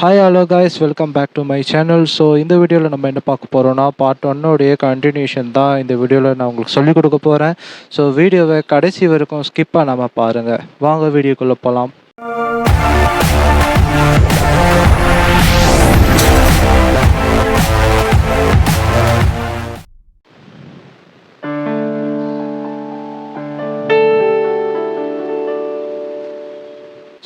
Hi hello guys, welcome back to my channel. So இந்த வீடியோவில் நம்ம என்ன பார்க்க போகிறோம்னா, பார்ட் 1 கண்டினியூஷன் தான் இந்த வீடியோவில் நான் உங்களுக்கு சொல்லிக் கொடுக்க போகிறேன். ஸோ வீடியோவை கடைசி வரைக்கும் ஸ்கிப் பண்ணாமல் பாருங்கள். வாங்க வீடியோக்குள்ளே போகலாம்.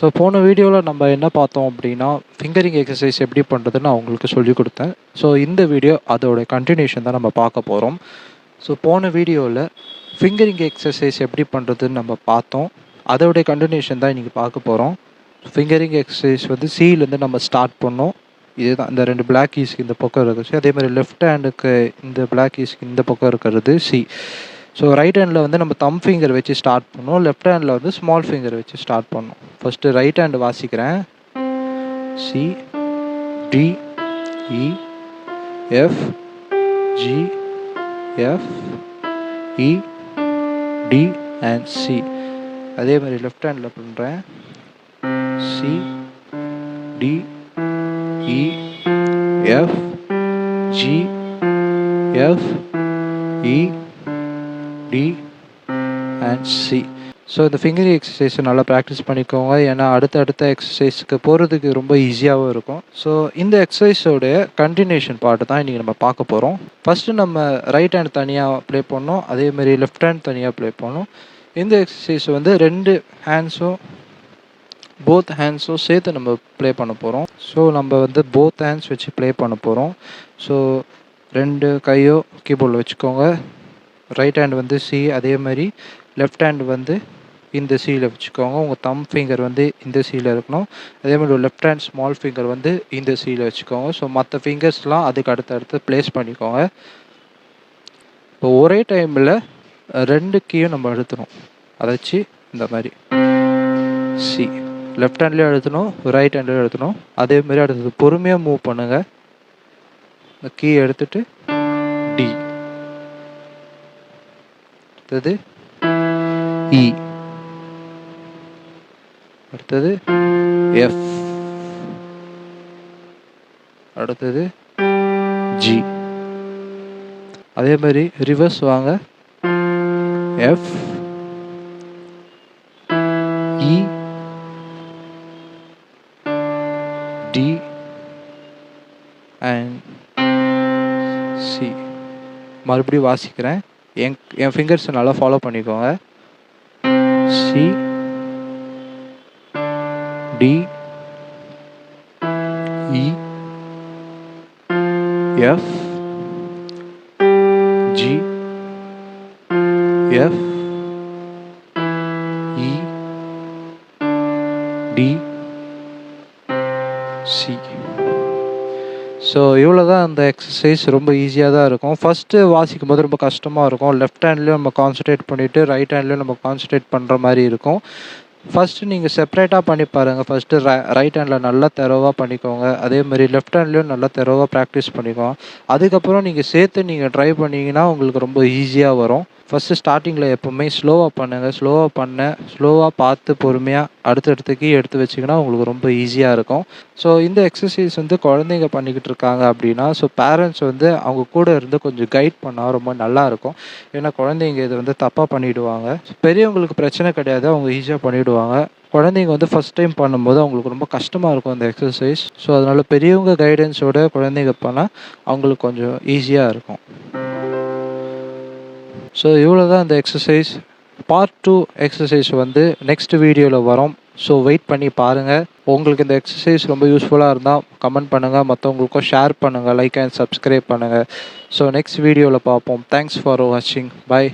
ஸோ போன வீடியோவில் நம்ம என்ன பார்த்தோம் அப்படின்னா, ஃபிங்கரிங் எக்ஸசைஸ் எப்படி பண்ணுறதுன்னு நான் உங்களுக்கு சொல்லிக் கொடுத்தேன். ஸோ இந்த வீடியோ அதோட கண்டினியூஷன் தான் நம்ம பார்க்க போகிறோம். ஸோ போன வீடியோவில் ஃபிங்கரிங் எக்ஸசைஸ் எப்படி பண்ணுறதுன்னு நம்ம பார்த்தோம். அதோடைய கண்டினியூஷன் தான் இன்றைக்கி பார்க்க போகிறோம். ஃபிங்கரிங் எக்ஸசைஸ் வந்து சிலேருந்து நம்ம ஸ்டார்ட் பண்ணோம். இதுதான் இந்த 2 பிளாக் கீஸ்க்கு இந்த பக்கம் இருக்குது. அதே மாதிரி லெஃப்ட் ஹேண்டுக்கு இந்த பிளாக் கீஸ்க்கு இந்த பக்கம் இருக்கிறது சி. ஸோ ரைட் ஹேண்டில் வந்து நம்ம தம் ஃபிங்கர் வச்சு ஸ்டார்ட் பண்ணோம். லெஃப்ட் ஹேண்டில் வந்து ஸ்மால் ஃபிங்கர் வச்சு ஸ்டார்ட் பண்ணோம். ஃபஸ்ட்டு ரைட் ஹேண்டு வாசிக்கிறேன். C, D, E, F, G, F, E, D and C. அதே மாதிரி லெஃப்ட் ஹேண்டில் பண்ணுறேன். C, D, E, F, G, F, E, D and C. So இந்த ஃபிங்கரிங் எக்ஸசைஸை நல்லா ப்ராக்டிஸ் பண்ணிக்கோங்க. ஏன்னா அடுத்த எக்ஸசைஸுக்கு போகிறதுக்கு ரொம்ப ஈஸியாகவும் இருக்கும். ஸோ இந்த எக்ஸசைஸோடைய கண்டினியூஷன் பார்ட்டு தான் இன்றைக்கி நம்ம பார்க்க போகிறோம். ஃபஸ்ட்டு நம்ம ரைட் ஹேண்ட் தனியாக ப்ளே பண்ணோம். அதேமாதிரி லெஃப்ட் ஹேண்ட் தனியாக ப்ளே பண்ணோம். இந்த எக்ஸசைஸ் வந்து 2 ஹேண்ட்ஸும் போத் ஹேண்ட்ஸும் சேர்த்து நம்ம ப்ளே பண்ண போகிறோம். ஸோ நம்ம வந்து போத் ஹேண்ட்ஸ் வச்சு ப்ளே பண்ண போகிறோம். ஸோ 2 கையோ கீபோர்டில் வச்சுக்கோங்க. ரைட் ஹேண்ட் வந்து சி, அதே மாதிரி லெஃப்ட் ஹேண்ட் வந்து இந்த சியில் வச்சுக்கோங்க. உங்கள் தம் ஃபிங்கர் வந்து இந்த சியில் இருக்கணும். அதே மாதிரி லெஃப்ட் ஹேண்ட் ஸ்மால் ஃபிங்கர் வந்து இந்த சியில் வச்சுக்கோங்க. ஸோ மற்ற ஃபிங்கர்ஸ்லாம் அதுக்கு அடுத்தடுத்து ப்ளேஸ் பண்ணிக்கோங்க. இப்போ ஒரே டைமில் 2 கீயும் நம்ம அழுத்தணும். அதை வச்சு இந்த மாதிரி சி லெஃப்ட் ஹேண்ட்லேயும் அழுத்தணும், ரைட் ஹேண்ட்லேயும் அழுத்தணும். அதே மாதிரி அடுத்தது பொறுமையாக மூவ் பண்ணுங்கள். இந்த கீ எடுத்துகிட்டு டி, அடுத்தது இ, அடுத்தது எஃப், அடுத்தது ஜி. அதே மாதிரி ரிவர்ஸ் வாங்க. F, E, D and C. மறுபடியும் வாசிக்கிறேன். என் ஃபிங்கர்ஸை நல்லா ஃபாலோ பண்ணிக்கோங்க. C, D, E, F, G, F, E, D, C. So இவ்வளோ தான் அந்த எக்ஸசைஸ். ரொம்ப ஈஸியாக தான் இருக்கும். ஃபஸ்ட்டு வாசிக்கும் போது ரொம்ப கஷ்டமாக இருக்கும். லெஃப்ட் ஹேண்ட்லேயும் நம்ம கான்சன்ட்ரேட் பண்ணிவிட்டு ரைட் ஹேண்ட்லேயும் நம்ம கான்சன்ட்ரேட் பண்ணுற மாதிரி இருக்கும். ஃபஸ்ட்டு நீங்கள் செப்பரேட்டாக பண்ணி பாருங்கள். ஃபஸ்ட்டு ரைட் ஹேண்டில் நல்லா தெரவாக பண்ணிக்கோங்க. அதே மாதிரி லெஃப்ட் ஹேண்ட்லேயும் நல்லா தெரவாக ப்ராக்டிஸ் பண்ணிக்கோங்க. அதுக்கப்புறம் நீங்கள் சேர்த்து நீங்கள் ட்ரை பண்ணிங்கன்னா உங்களுக்கு ரொம்ப ஈஸியாக வரும். ஃபஸ்ட்டு ஸ்டார்டிங்கில் எப்போவுமே ஸ்லோவாக பண்ணுங்கள். ஸ்லோவாக பார்த்து பொறுமையாக அடுத்தடுத்துக்கு எடுத்து வச்சிங்கன்னா உங்களுக்கு ரொம்ப ஈஸியாக இருக்கும். ஸோ இந்த எக்ஸசைஸ் வந்து குழந்தைங்க பண்ணிக்கிட்டு இருக்காங்க அப்படின்னா, ஸோ பேரண்ட்ஸ் வந்து அவங்க கூட இருந்து கொஞ்சம் கைட் பண்ணால் ரொம்ப நல்லாயிருக்கும். ஏன்னா குழந்தைங்க இதை வந்து தப்பாக பண்ணிவிடுவாங்க. பெரியவங்களுக்கு பிரச்சனை கிடையாது, அவங்க ஈஸியாக பண்ணிவிடுவாங்க. குழந்தைங்க வந்து ஃபஸ்ட் டைம் பண்ணும்போது அவங்களுக்கு ரொம்ப கஷ்டமாக இருக்கும் அந்த எக்ஸசைஸ். ஸோ அதனால் பெரியவங்க கைடன்ஸோட குழந்தைங்க பண்ணால் அவங்களுக்கு கொஞ்சம் ஈஸியாக இருக்கும். ஸோ இவ்வளோ தான் இந்த எக்ஸசைஸ். பார்ட் 2 எக்ஸசைஸ் வந்து நெக்ஸ்ட் வீடியோவில் வரும். ஸோ வெயிட் பண்ணி பாருங்கள். உங்களுக்கு இந்த எக்ஸசைஸ் ரொம்ப யூஸ்ஃபுல்லாக இருந்தால் கமெண்ட் பண்ணுங்கள், மற்றவங்களுக்கும் ஷேர் பண்ணுங்கள், லைக் அண்ட் சப்ஸ்கிரைப் பண்ணுங்கள். ஸோ நெக்ஸ்ட் வீடியோவில் பார்ப்போம். தேங்க்ஸ் ஃபார் வாட்சிங். பை.